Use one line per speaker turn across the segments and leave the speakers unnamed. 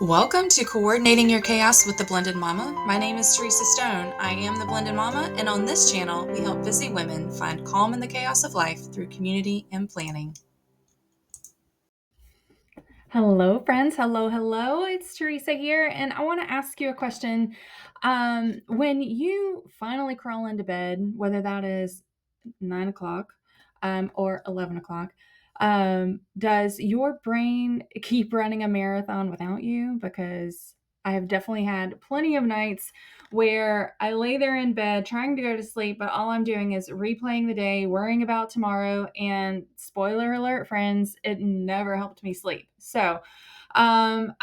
Welcome to Coordinating Your Chaos with the Blended Mama. My name is Teresa Stone. I am the Blended Mama, and on this channel, we help busy women find calm in the chaos of life through community and planning.
Hello, friends. Hello. It's Teresa here, and I want to ask you a question. When you finally crawl into bed, whether that is 9 o'clock or 11 o'clock, does your brain keep running a marathon without you? Because I have definitely had plenty of nights where I lay there in bed trying to go to sleep, but all I'm doing is replaying the day, worrying about tomorrow. And spoiler alert, friends, it never helped me sleep. So I'm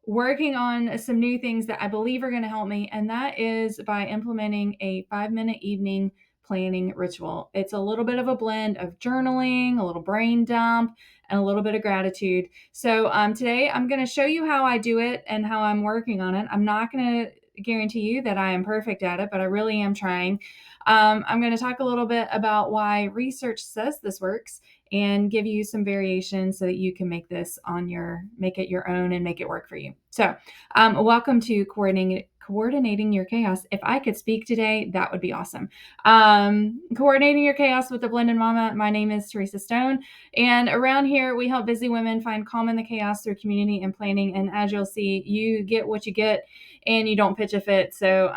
working on some new things that I believe are going to help me, and that is by implementing a 5-minute evening planning ritual. It's a little bit of a blend of journaling, a little brain dump, and a little bit of gratitude. So today I'm going to show you how I do it and how I'm working on it. I'm not going to guarantee you that I am perfect at it, but I really am trying. I'm going to talk a little bit about why research says this works and give you some variations so that you can make it your own and make it work for you. So welcome to coordinating your chaos. If I could speak today, that would be awesome. Coordinating your chaos with the Blended Mama. My name is Teresa Stone, and around here we help busy women find calm in the chaos through community and planning. And as you'll see, you get what you get, and you don't pitch a fit. So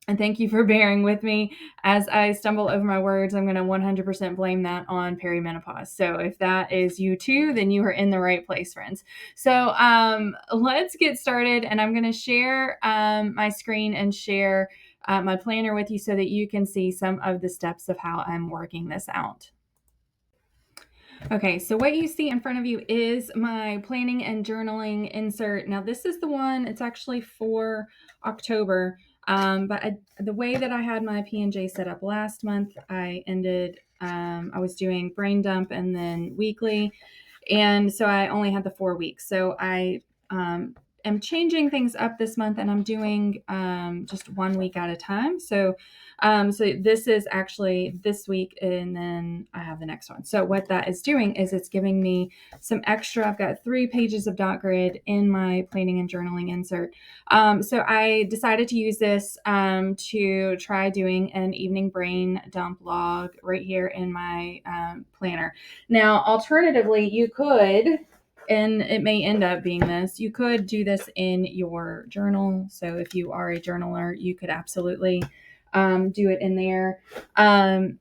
and thank you for bearing with me as I stumble over my words. I'm going to 100% blame that on perimenopause. So if that is you too, then you are in the right place, friends. So let's get started. And I'm going to share my screen and share my planner with you so that you can see some of the steps of how I'm working this out. Okay, so what you see in front of you is my planning and journaling insert. Now, this is the one, it's actually for October. The way that I had my P&J set up last month, I was doing brain dump and then weekly. And so I only had the 4 weeks. So I am changing things up this month, and I'm doing just 1 week at a time. So this is actually this week, and then I have the next one. So what that is doing is it's giving me some extra. I've got 3 pages of dot grid in my planning and journaling insert. So I decided to use this to try doing an evening brain dump log right here in my planner. Now, alternatively, you could, and it may end up being this, you could do this in your journal. So if you are a journaler, you could absolutely do it in there.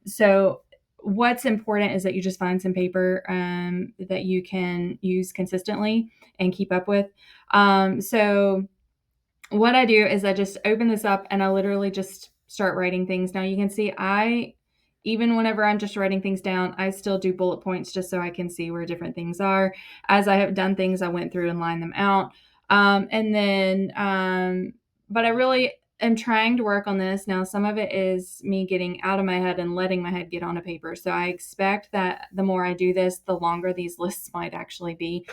So what's important is that you just find some paper that you can use consistently and keep up with. So what I do is I just open this up and I literally just start writing things. Now you can see even whenever I'm just writing things down, I still do bullet points just so I can see where different things are. As I have done things, I went through and lined them out. But I really am trying to work on this. Now, some of it is me getting out of my head and letting my head get on a paper. So I expect that the more I do this, the longer these lists might actually be.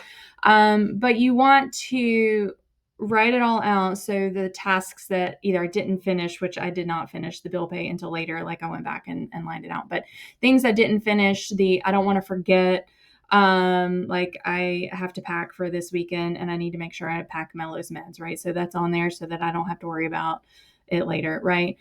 But you want to write it all out. So the tasks that either I didn't finish, which I did not finish the bill pay until later, like I went back and lined it out. But things I didn't finish, I don't want to forget. Like I have to pack for this weekend and I need to make sure I pack Mello's meds, right? So that's on there so that I don't have to worry about it later, right?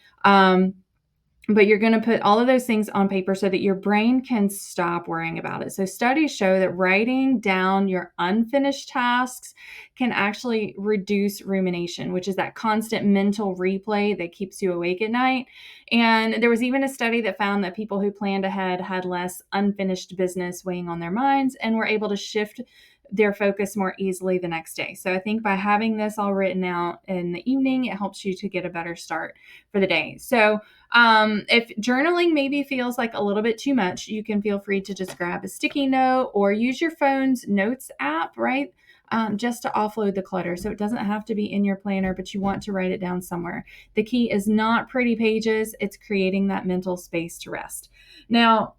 But you're going to put all of those things on paper so that your brain can stop worrying about it. So studies show that writing down your unfinished tasks can actually reduce rumination, which is that constant mental replay that keeps you awake at night. And there was even a study that found that people who planned ahead had less unfinished business weighing on their minds and were able to shift their focus more easily the next day. So I think by having this all written out in the evening, it helps you to get a better start for the day. So if journaling maybe feels like a little bit too much, you can feel free to just grab a sticky note or use your phone's notes app, right? Just to offload the clutter. So it doesn't have to be in your planner, but you want to write it down somewhere. The key is not pretty pages, it's creating that mental space to rest. Now,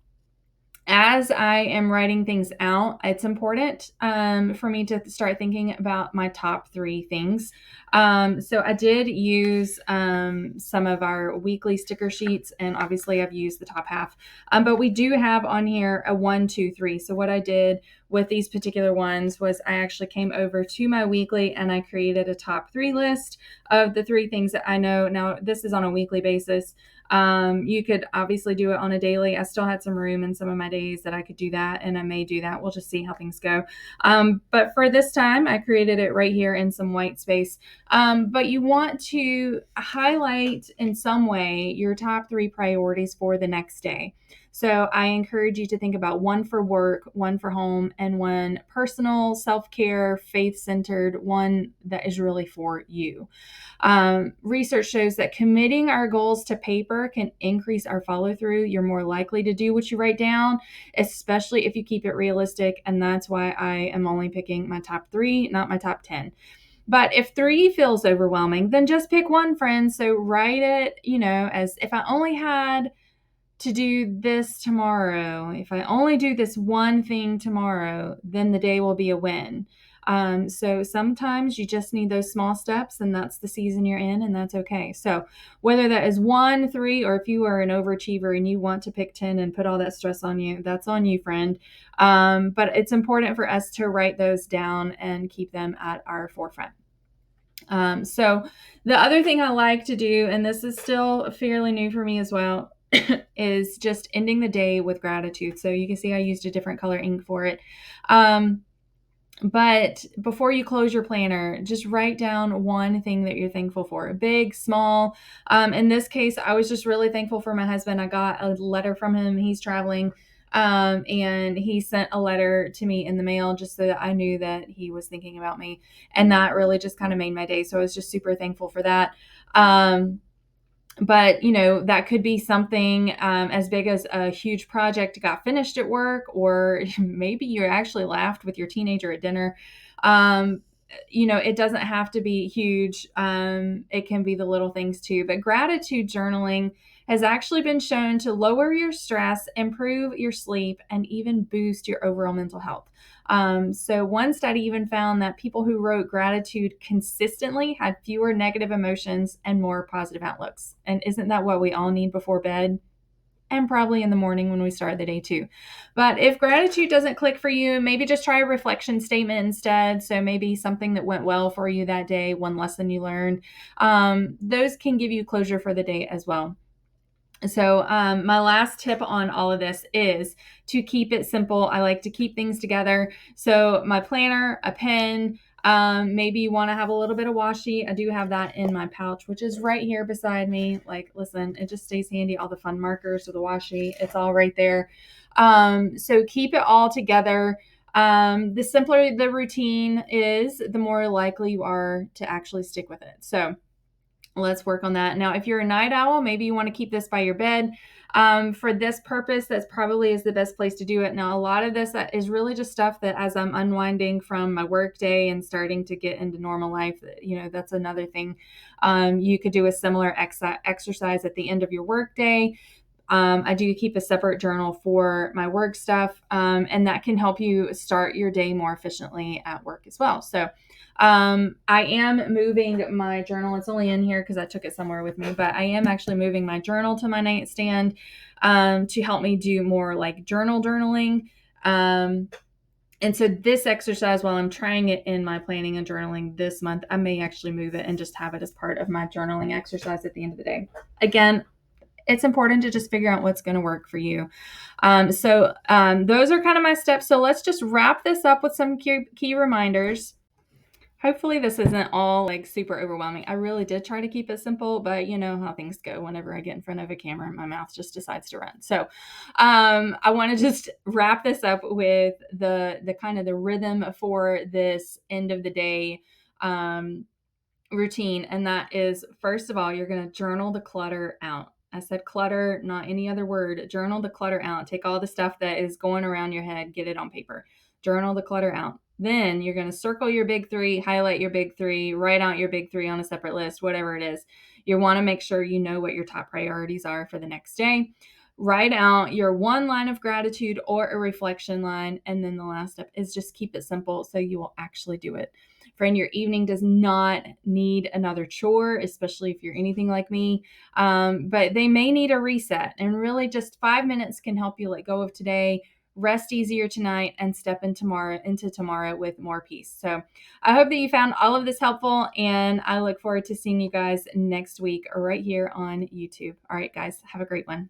as I am writing things out, it's important for me to start thinking about my top 3 things. So I did use some of our weekly sticker sheets, and obviously I've used the top half. But we do have on here a 1, 2, 3. So what I did with these particular ones was I actually came over to my weekly and I created a top 3 list of the 3 things that I know. Now, this is on a weekly basis. You could obviously do it on a daily. I still had some room in some of my days that I could do that, and I may do that. We'll just see how things go. But for this time, I created it right here in some white space. But you want to highlight in some way your top 3 priorities for the next day. So I encourage you to think about one for work, one for home, and one personal, self care, faith centered, one that is really for you. Research shows that committing our goals to paper can increase our follow through. You're more likely to do what you write down, especially if you keep it realistic. And that's why I am only picking my top 3, not my top 10. But if 3 feels overwhelming, then just pick one, friends. So write it, as if I only had to do this tomorrow, if I only do this one thing tomorrow, then the day will be a win. So sometimes you just need those small steps, and that's the season you're in, and that's okay. So whether that is 1, 3, or if you are an overachiever and you want to pick 10 and put all that stress on you, that's on you, friend. But it's important for us to write those down and keep them at our forefront. So the other thing I like to do, and this is still fairly new for me as well, is just ending the day with gratitude. So you can see I used a different color ink for it. But before you close your planner, just write down one thing that you're thankful for, big, small. In this case, I was just really thankful for my husband. I got a letter from him. He's traveling. And he sent a letter to me in the mail just so that I knew that he was thinking about me. And that really just kind of made my day. So I was just super thankful for that. But that could be something as big as a huge project got finished at work, or maybe you actually laughed with your teenager at dinner. It doesn't have to be huge. It can be the little things too. But gratitude journaling has actually been shown to lower your stress, improve your sleep, and even boost your overall mental health. So one study even found that people who wrote gratitude consistently had fewer negative emotions and more positive outlooks. And isn't that what we all need before bed? And probably in the morning when we start the day too. But if gratitude doesn't click for you, maybe just try a reflection statement instead. So maybe something that went well for you that day, one lesson you learned. Those can give you closure for the day as well. So my last tip on all of this is to keep it simple. I like to keep things together. So my planner, a pen, maybe you want to have a little bit of washi. I do have that in my pouch, which is right here beside me. Like, listen, it just stays handy. All the fun markers or the washi, it's all right there. So keep it all together. The simpler the routine is, the more likely you are to actually stick with it. So let's work on that. Now, if you're a night owl, maybe you want to keep this by your bed. For this purpose, that's probably is the best place to do it. Now, a lot of this is really just stuff that as I'm unwinding from my work day and starting to get into normal life, that's another thing. You could do a similar exercise at the end of your work day. I do keep a separate journal for my work stuff, and that can help you start your day more efficiently at work as well. So I am moving my journal. It's only in here because I took it somewhere with me, but I am actually moving my journal to my nightstand to help me do more like journaling. And so this exercise, while I'm trying it in my planning and journaling this month, I may actually move it and just have it as part of my journaling exercise at the end of the day. Again, it's important to just figure out what's going to work for you. Those are kind of my steps. So let's just wrap this up with some key reminders. Hopefully this isn't all like super overwhelming. I really did try to keep it simple, but you know how things go. Whenever I get in front of a camera, my mouth just decides to run. So I want to just wrap this up with the kind of the rhythm for this end of the day routine. And that is, first of all, you're going to journal the clutter out. I said clutter, not any other word. Journal the clutter out. Take all the stuff that is going around your head, get it on paper. Journal the clutter out. Then you're going to circle your big 3, highlight your big 3, write out your big 3 on a separate list, whatever it is. You want to make sure you know what your top priorities are for the next day. Write out your one line of gratitude or a reflection line. And then the last step is just keep it simple so you will actually do it. Friend, your evening does not need another chore, especially if you're anything like me. But they may need a reset. And really just 5 minutes can help you let go of today, rest easier tonight, and step into tomorrow with more peace. So I hope that you found all of this helpful, and I look forward to seeing you guys next week right here on YouTube. All right, guys, have a great one.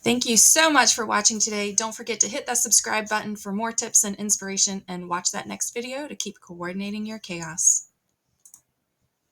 Thank you so much for watching today. Don't forget to hit that subscribe button for more tips and inspiration, and watch that next video to keep coordinating your chaos.